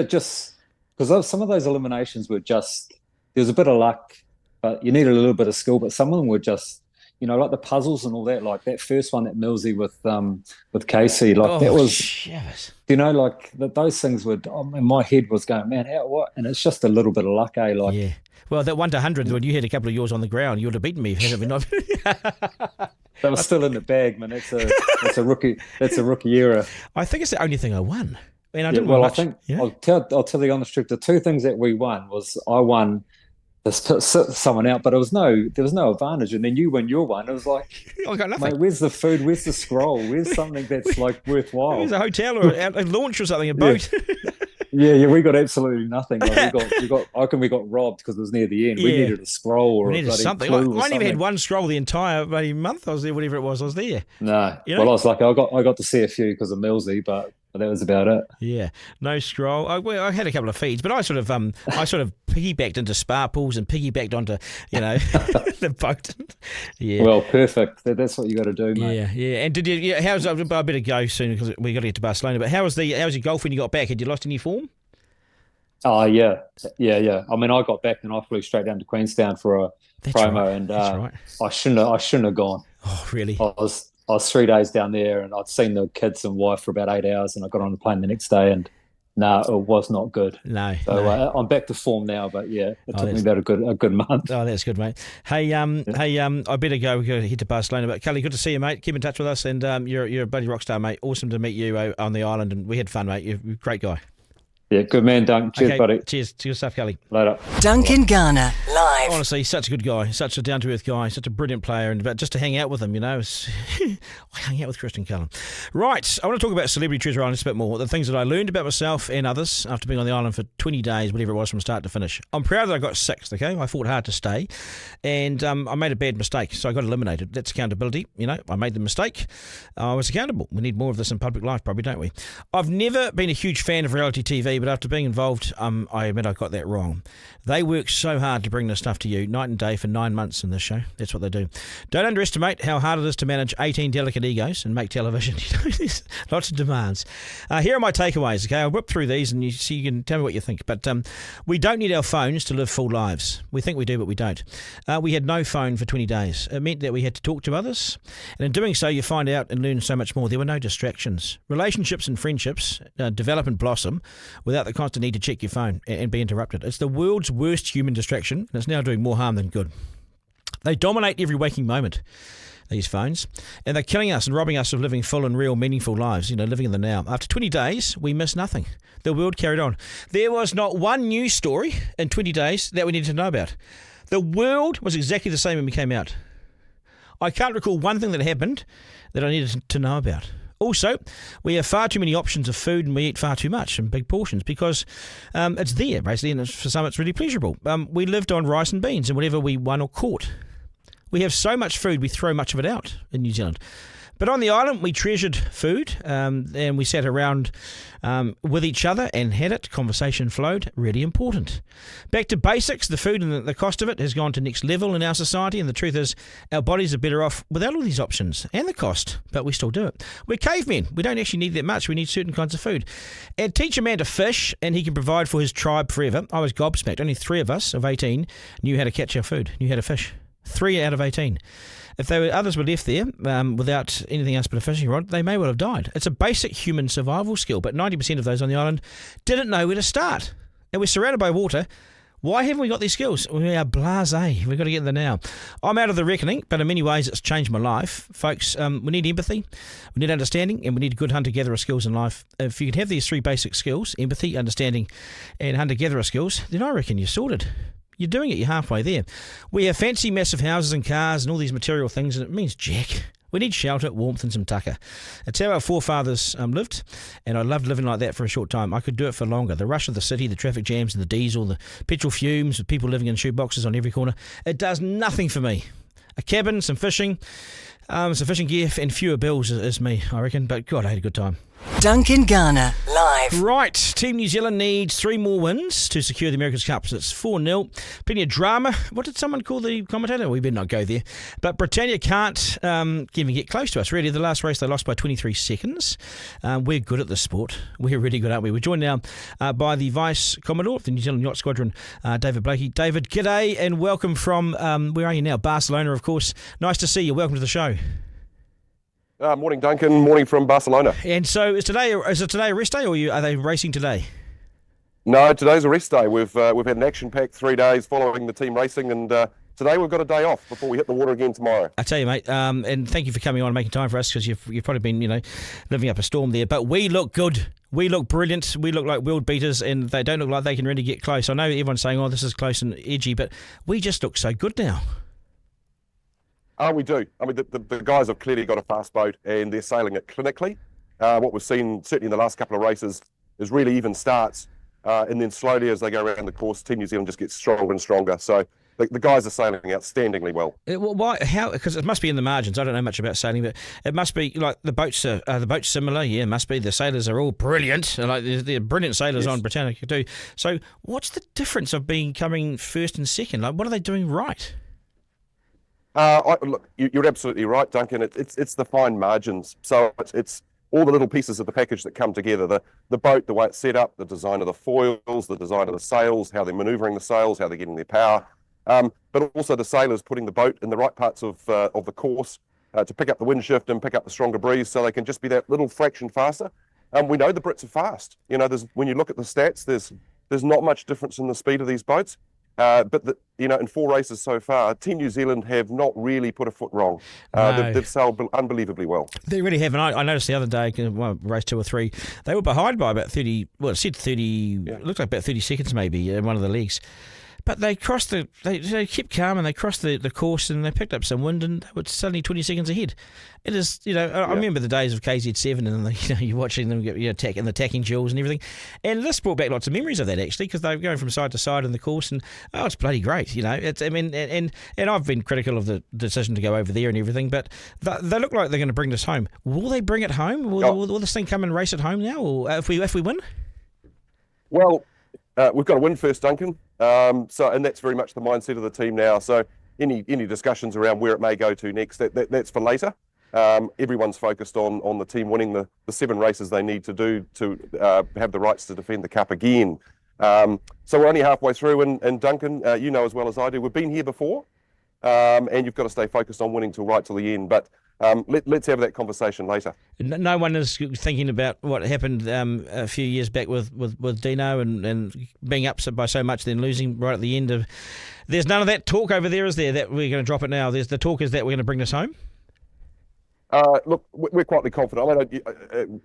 just because some of those eliminations were just there was a bit of luck, but you needed a little bit of skill. But some of them were just like the puzzles and all that. Like that first one that Millsy with Casey, like that was like those things would. In my head was going, man, how what? And it's just a little bit of luck, Like well, that 1 to 100 when you had a couple of yours on the ground, you would have beaten me, hadn't we not? That was still in the bag, man. That's a rookie era. I think it's the only thing I won. I mean, I didn't. I think I'll tell you on the street. The 2 things that we won was I won to sit someone out, but there was no advantage. And then you win your one. It was like, I got nothing. Mate, where's the food? Where's the scroll? Where's something that's like worthwhile? There's a hotel or a launch or something, a boat. Yeah, we got absolutely nothing. Like we got robbed because it was near the end. We needed a scroll or something. I never had one scroll the entire bloody month I was there, whatever it was. I was there. No, well, I was like, I got to see a few because of Millsy, but that was about it. Yeah, no scroll. I had a couple of feeds, but I sort of piggybacked into spa pools and piggybacked onto the boat. Yeah. Well, perfect. That's what you got to do, mate. Yeah. And did you? How's I better go soon because we got to get to Barcelona. But how's your golf when you got back? Had you lost any form? Oh yeah. I mean, I got back and I flew straight down to Queenstown for a promo, and right. I shouldn't have gone. Oh really? I was 3 days down there and I'd seen the kids and wife for about 8 hours and I got on the plane the next day and it was not good. No. So I'm back to form now, but it took me about a good month. Oh, that's good, mate. Hey, I better go. We've got to head to Barcelona. But Kelly, good to see you, mate. Keep in touch with us, and you're a bloody rock star, mate. Awesome to meet you on the island, and we had fun, mate. You're a great guy. Yeah, good man, Dunk. Cheers, buddy. Cheers. Cheers stuff, Kelly. Later. Duncan Garner, live. Honestly, such a good guy, such a down-to-earth guy, such a brilliant player, and just to hang out with him, I hang out with Christian Cullen. Right, I want to talk about Celebrity Treasure Island just a bit more, the things that I learned about myself and others after being on the island for 20 days, whatever it was, from start to finish. I'm proud that I got sixth, okay? I fought hard to stay, and I made a bad mistake, so I got eliminated. That's accountability, I made the mistake. I was accountable. We need more of this in public life, probably, don't we? I've never been a huge fan of reality TV, but after being involved, I admit I got that wrong. They work so hard to bring this stuff to you, night and day, for 9 months in this show. That's what they do. Don't underestimate how hard it is to manage 18 delicate egos and make television. There's lots of demands. Here are my takeaways, okay? I'll whip through these and you can tell me what you think. But we don't need our phones to live full lives. We think we do, but we don't. We had no phone for 20 days. It meant that we had to talk to others. And in doing so, you find out and learn so much more. There were no distractions. Relationships and friendships develop and blossom without the constant need to check your phone and be interrupted. It's the world's worst human distraction, and it's now doing more harm than good. They dominate every waking moment, these phones, and they're killing us and robbing us of living full and real, meaningful lives, living in the now. After 20 days, we missed nothing. The world carried on. There was not one news story in 20 days that we needed to know about. The world was exactly the same when we came out. I can't recall one thing that happened that I needed to know about. Also, we have far too many options of food and we eat far too much in big portions because it's there, basically, and for some it's really pleasurable. We lived on rice and beans and whatever we won or caught. We have so much food, we throw much of it out in New Zealand. But on the island, we treasured food and we sat around with each other and had it. Conversation flowed. Really important. Back to basics. The food and the cost of it has gone to next level in our society. And the truth is, our bodies are better off without all these options and the cost. But we still do it. We're cavemen. We don't actually need that much. We need certain kinds of food. And teach a man to fish and he can provide for his tribe forever. I was gobsmacked. Only 3 of us of 18 knew how to catch our food, knew how to fish. 3 out of 18. If others were left there without anything else but a fishing rod, they may well have died. It's a basic human survival skill, but 90% of those on the island didn't know where to start. And we're surrounded by water. Why haven't we got these skills? We are blasé. We've got to get there now. I'm out of the reckoning, but in many ways it's changed my life. Folks, we need empathy, we need understanding, and we need good hunter-gatherer skills in life. If you can have these 3 basic skills, empathy, understanding, and hunter-gatherer skills, then I reckon you're sorted. You're doing it. You're halfway there. We have fancy, massive houses and cars and all these material things, and it means jack. We need shelter, warmth, and some tucker. It's how our forefathers lived, and I loved living like that for a short time. I could do it for longer. The rush of the city, the traffic jams, and the diesel, the petrol fumes, with people living in shoeboxes on every corner, it does nothing for me. A cabin, some fishing gear, and fewer bills is me, I reckon. But God, I had a good time. Duncan Garner, live. Right, Team New Zealand needs 3 more wins to secure the America's Cup. So it's 4-0. Plenty of drama. What did someone call the commentator? We better not go there. But Britannia can't even get close to us, really. The last race, they lost by 23 seconds. We're good at this sport. We're really good, aren't we? We're joined now by the Vice Commodore of the New Zealand Yacht Squadron, David Blakey. David, g'day and welcome from, where are you now? Barcelona, of course. Nice to see you. Welcome to the show. Morning, Duncan. Morning from Barcelona. And so is it today a rest day, or are they racing today? No, today's a rest day. We've had an action-packed 3 days following the team racing, and today we've got a day off before we hit the water again tomorrow. I tell you, mate, and thank you for coming on and making time for us, because you've probably been living up a storm there. But we look good. We look brilliant. We look like world beaters, and they don't look like they can really get close. I know everyone's saying, "Oh, this is close and edgy," but we just look so good now. Oh, we do. I mean, the guys have clearly got a fast boat and they're sailing it clinically. What we've seen, certainly in the last couple of races, is really even starts. And then slowly as they go around the course, Team New Zealand just gets stronger and stronger. So the guys are sailing outstandingly well. Why? How? Because it must be in the margins. I don't know much about sailing, but it must be like the boats are the boats similar. Yeah, it must be. The sailors are all brilliant. Like they're brilliant sailors on Britannica too. So what's the difference of coming first and second? Like, what are they doing right? Look, you're absolutely right, Duncan. It's the fine margins. So it's all the little pieces of the package that come together. The boat, the way it's set up, the design of the foils, the design of the sails, how they're manoeuvring the sails, how they're getting their power. But also the sailors putting the boat in the right parts of the course to pick up the wind shift and pick up the stronger breeze, so they can just be that little fraction faster. We know the Brits are fast. When you look at the stats, there's not much difference in the speed of these boats. But in 4 races so far, Team New Zealand have not really put a foot wrong. No. They've sailed unbelievably well. They really have, and I noticed the other day, race 2 or 3, they were behind by about 30. Well, it said 30. It looked like about 30 seconds maybe in one of the legs. But they crossed they kept calm and they crossed the course and they picked up some wind and they were suddenly 20 seconds ahead. It is, I remember the days of KZ7 and you're watching them get attacking the tacking jewels and everything. And this brought back lots of memories of that actually because they were going from side to side in the course and it's bloody great, It's and I've been critical of the decision to go over there and everything, but they look like they're going to bring this home. Will they bring it home? Will this thing come and race at home now, or if we win? Well, we've got to win first, Duncan. And that's very much the mindset of the team now. So any discussions around where it may go to next, that's for later. Everyone's focused on the team winning the 7 races they need to do to have the rights to defend the cup again. So we're only halfway through, and Duncan, you know as well as I do, we've been here before, and you've got to stay focused on winning right till the end. But let's have that conversation later. No one is thinking about what happened a few years back with Dino and being up by so much, then losing right at the end of. There's none of that talk over there, is there? That we're going to drop it now. The talk is that we're going to bring this home. Look, we're quietly confident.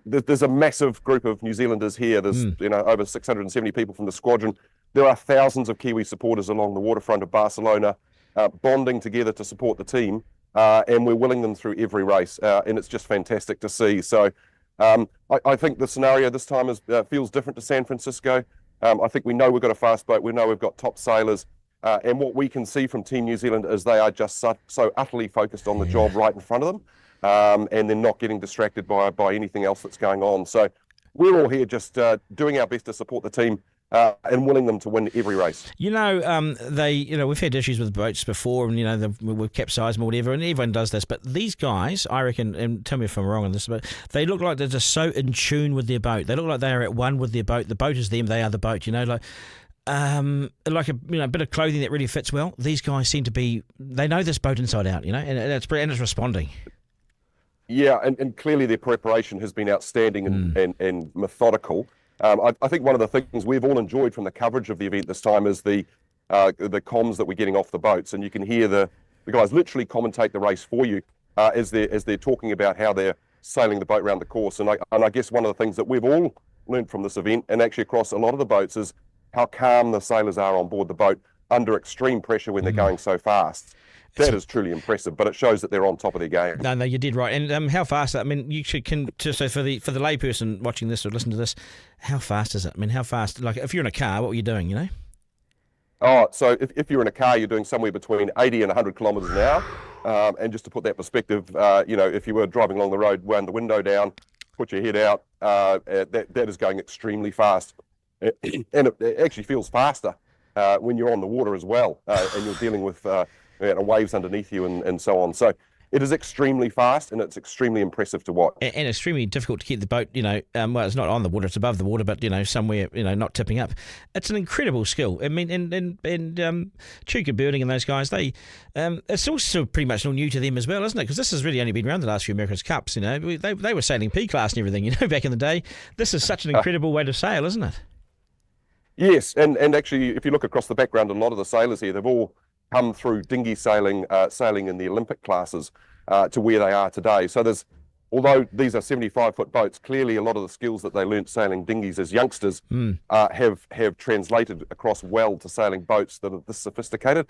There's a massive group of New Zealanders here. There's over 670 people from the squadron. There are thousands of Kiwi supporters along the waterfront of Barcelona, bonding together to support the team. And we're willing them through every race, and it's just fantastic to see. So I think the scenario this time feels different to San Francisco. I think we know we've got a fast boat. We know we've got top sailors. And what we can see from Team New Zealand is they are just so utterly focused on the job right in front of them, and they're not getting distracted by anything else that's going on. So we're all here just doing our best to support the team. And willing them to win every race. We've had issues with boats before, and we've capsized them or whatever, and everyone does this. But these guys, I reckon, and tell me if I'm wrong on this, but they look like they're just so in tune with their boat. They look like they are at one with their boat. The boat is them; they are the boat. Like a bit of clothing that really fits well. These guys seem to be. They know this boat inside out, and it's responding. Yeah, and clearly their preparation has been outstanding and methodical. I think one of the things we've all enjoyed from the coverage of the event this time is the comms that we're getting off the boats, and you can hear the guys literally commentate the race for you as they're talking about how they're sailing the boat around the course. And I guess one of the things that we've all learned from this event, and actually across a lot of the boats, is how calm the sailors are on board the boat under extreme pressure when they're going so fast. That is truly impressive, but it shows that they're on top of their game. No, you did right. And how fast? I mean, so for the layperson watching this or listening to this, how fast is it? I mean, how fast? Like, if you're in a car, what were you doing? Oh, so if you're in a car, you're doing somewhere between 80 and 100 kilometres an hour. And just to put that perspective, if you were driving along the road, wound the window down, put your head out, that is going extremely fast, and it actually feels faster when you're on the water as well, and you're dealing with. Waves underneath you and so on. So it is extremely fast and it's extremely impressive to watch. And extremely difficult to keep the boat, it's not on the water, it's above the water, but, somewhere, not tipping up. It's an incredible skill. I mean, and Chuka Birding and those guys, it's also pretty much all new to them as well, isn't it? Because this has really only been around the last few America's Cups, They were sailing P-class and everything, back in the day. This is such an incredible way to sail, isn't it? Yes, and actually, if you look across the background, a lot of the sailors here, they've all come through dinghy sailing in the Olympic classes to where they are today. So although these are 75-foot boats, clearly a lot of the skills that they learnt sailing dinghies as youngsters have translated across well to sailing boats that are this sophisticated.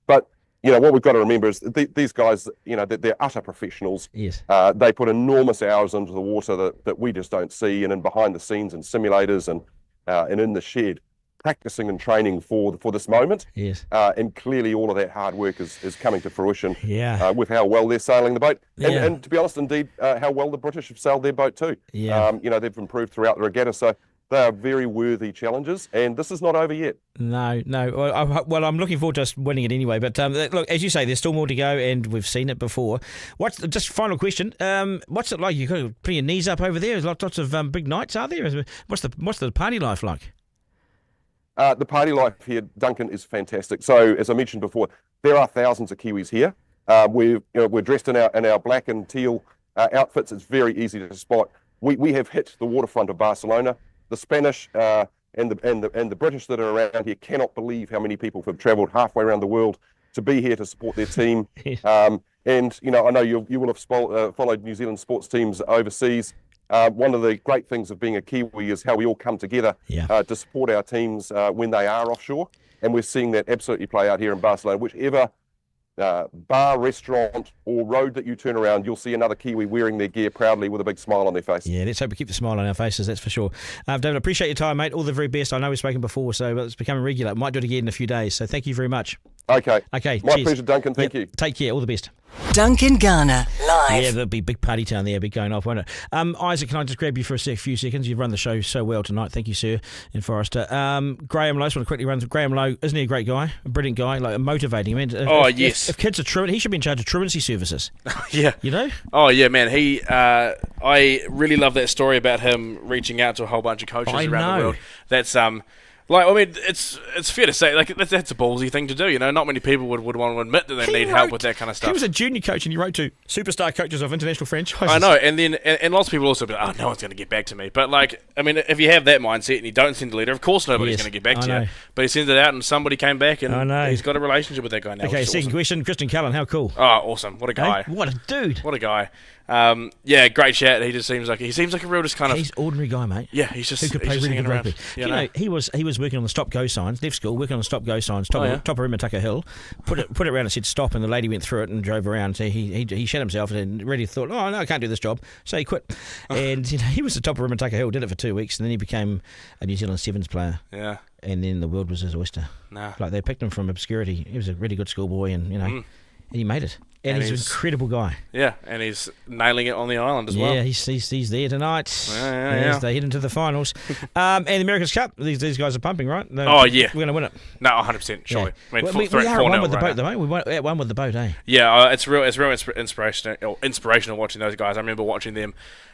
But what we've got to remember is these guys, they're utter professionals. Yes. They put enormous hours into the water that we just don't see, and in behind the scenes and simulators and in the shed, practicing and training for this moment. Yes. And clearly all of that hard work is coming to fruition. Yeah. With how well they're sailing the boat. Yeah. And to be honest, indeed, how well the British have sailed their boat too. Yeah. They've improved throughout the regatta. So they are very worthy challenges, and this is not over yet. No. Well, I'm looking forward to us winning it anyway. But look, as you say, there's still more to go, and we've seen it before. Just final question? What's it like? You've got to put your knees up over there. There's lots of big nights, are there? What's the party life like? The party life here, Duncan, is fantastic. So, as I mentioned before, there are thousands of Kiwis here. We're dressed in our black and teal outfits. It's very easy to spot. We have hit the waterfront of Barcelona. The Spanish and the British that are around here cannot believe how many people have travelled halfway around the world to be here to support their team. And you know, I know you will have followed New Zealand sports teams overseas. One of the great things of being a Kiwi is how we all come together to support our teams when they are offshore, and we're seeing that absolutely play out here in Barcelona. Whichever bar, restaurant or road that you turn around, you'll see another Kiwi wearing their gear proudly with a big smile on their face. Yeah, let's hope we keep the smile on our faces, that's for sure. David, I appreciate your time, mate. All the very best. I know we've spoken before, so it's becoming regular. Might do it again in a few days, so thank you very much. Okay. My cheers. Pleasure, Duncan. Thank you. Take care. All the best. Duncan Garner, live. Yeah, there'll be big party town there, be going off, won't it? Isaac, can I just grab you for a few seconds? You've run the show so well tonight. Thank you, sir, and Forrester. Graham Lowe, I just want to quickly run through. Graham Lowe, isn't he a great guy? A brilliant guy, like motivating. I mean, yes. If kids are truant, he should be in charge of truancy services. Yeah. You know? Oh, yeah, man. I really love that story about him reaching out to a whole bunch of coaches around the world. That's it's fair to say, like, that's a ballsy thing to do, you know. Not many people would want to admit that they need help with that kind of stuff. He was a junior coach and he wrote to superstar coaches of international franchises. I know, and lots of people also be like, oh, no one's going to get back to me. But, like, I mean, if you have that mindset and you don't send a letter, of course nobody's going to get back to you. But he sends it out and somebody came back and he's got a relationship with that guy now. Okay, second question, Christian Cullen, how cool? Oh, awesome. What a guy. Hey, what a dude. What a guy. Yeah, great chat. He seems like a real just kind of... He's an ordinary guy, mate. Yeah, he's just... Who could play really good rugby. You know, he was working on the stop-go signs, left school, working on the stop-go signs, top of Rimatucker Hill, put it around and said stop, and the lady went through it and drove around. So he shut himself and really thought, oh, no, I can't do this job. So he quit. And you know, he was the top of Rimatucker Hill, did it for 2 weeks, and then he became a New Zealand Sevens player. Yeah. And then the world was his oyster. Nah. Like, they picked him from obscurity. He was a really good schoolboy, and, you know, and he made it. And he's an incredible guy. Yeah, and he's nailing it on the island as well. Yeah, he's there tonight as they head into the finals. And the America's Cup, these guys are pumping, right? Oh, yeah. We're going to win it. No, 100%, surely. Yeah. I mean, we are one with the boat, though, mate. We won with the boat, eh? Yeah, it's real inspirational watching those guys. I remember watching them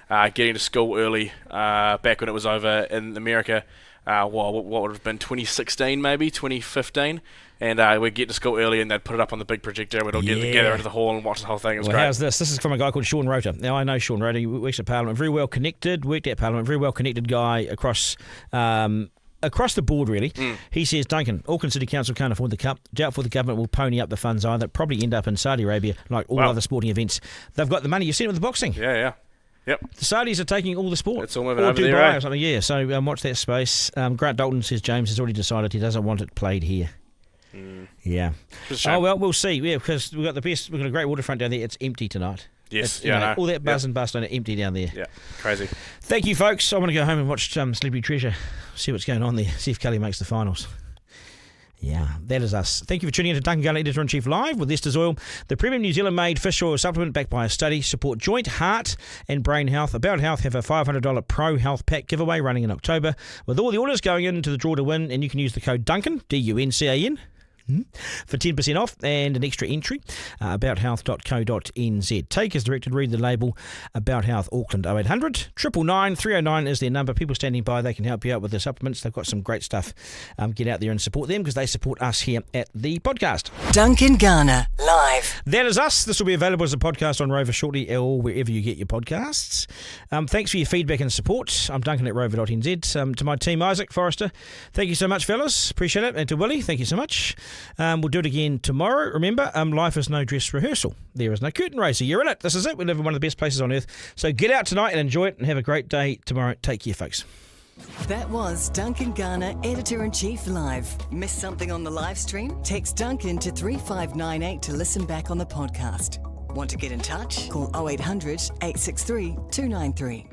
getting to school early back when it was over in America. What would have been 2016, maybe 2015, and we'd get to school early and they'd put it up on the big projector. We'd all get together into the hall and watch the whole thing. It was great. How's this? This is from a guy called Sean Rota. Now, I know Sean Rota. He works at Parliament. Worked at Parliament. Very well connected guy across the board, really. He says, Duncan, Auckland City Council can't afford the cup. Doubtful the government will pony up the funds either. Probably end up in Saudi Arabia, like all other sporting events. They've got the money. You've seen it with the boxing. Yeah. Yep. The Saudis are taking all the sport. It's all moving over there, or something, yeah. So watch that space. Grant Dalton says James has already decided he doesn't want it played here. Yeah. Oh, well, we'll see. Yeah, because we've got a great waterfront down there. It's empty tonight. Yes, all that buzz and bust on it, empty down there. Yeah, crazy. Thank you, folks. I want to go home and watch Celebrity Treasure, see what's going on there, see if Kelly makes the finals. Yeah, that is us. Thank you for tuning in to Duncan Garner, Editor-in-Chief Live with Estes Oil, the premium New Zealand-made fish oil supplement backed by a study. Support joint, heart and brain health. About Health have a $500 Pro Health Pack giveaway running in October with all the orders going into the draw to win, and you can use the code Duncan, DUNCAN, for 10% off and an extra entry. Abouthealth.co.nz. Take as directed, read the label. About Health Auckland 0800 999 309 is their number. People standing by, they can help you out with the supplements. They've got some great stuff. Get out there and support them because they support us here at the podcast. Duncan Garner, live. That is us. This will be available as a podcast on Rover shortly or wherever you get your podcasts. Thanks for your feedback and support. I'm Duncan at rover.nz. To my team, Isaac, Forrester, thank you so much, fellas. Appreciate it. And to Willie, thank you so much. We'll do it again tomorrow. Remember, life is no dress rehearsal. There is no curtain raiser. You're in it. This is it. We live in one of the best places on earth. So get out tonight and enjoy it and have a great day tomorrow. Take care, folks. That was Duncan Garner, Editor-in-Chief Live. Missed something on the live stream? Text Duncan to 3598 to listen back on the podcast. Want to get in touch? Call 0800 863 293.